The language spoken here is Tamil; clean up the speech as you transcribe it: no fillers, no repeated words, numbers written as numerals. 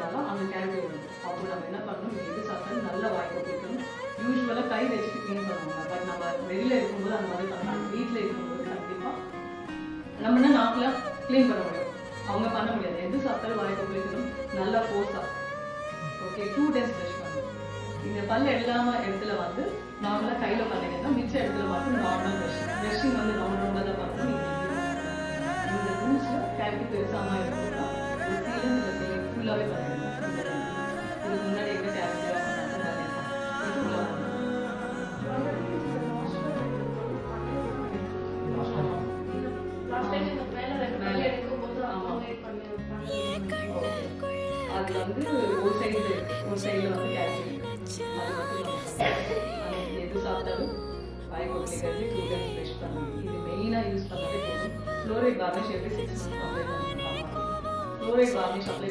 சாப்பிட்டாலும் அங்கே கேவிட்டி வரும். அப்போ நம்ம என்ன பண்ணணும், எது சாப்பிட்டாலும் நல்ல வாய் கொட்டிக்கணும். யூஸ்வலாக கை வச்சுட்டு க்ளீன் பண்ணுவாங்க. பட் நம்ம வெளியில் இருக்கும்போது அந்த மாதிரி பண்ணலாம். வீட்டில் இருக்கும்போது கண்டிப்பாக நம்மனா நாக்கில் க்ளீன் பண்ண முடியும், அவங்க பண்ண முடியாது. எது சாப்பிட்டாலும் வாய் கொட்டிக்கணும், நல்லா ஃபோர்ஸாக. ஓகே, 2 days ப்ரஷ் பண்ணணும். இந்த பல் எல்லாம இடத்துல வந்து நார்மலாக கையில் பண்ணிங்கன்னா மிச்ச இடத்துல மட்டும் நார்மல் ப்ரஷிங் வந்து ரவுண்டாக தான் பண்ணணும். இந்த ரூல்ஸில் கேவிட்டி பெருசாமல் இருக்குன்னா ஒரு சீலம் இல்லை சீலம் ஃபுல்லாகவே பண்ணிடணும். இதுக்கு முன்னாடி எங்கே கேவிட்டியாக பண்ணாங்க இது ஃபுல்லாக அதில் வந்து ஒரு சைடில் வந்து கேவிட்டி எது சாப்பிட்டாலும் வாய் கொட்டிக்கிறது 2 days ப்ரஷ் பண்ணணும். இது மெயினாக யூஸ் பண்ணாலே போதும். Fluoride varnish every 6 months apply பண்ணணும். Fluoride varnish apply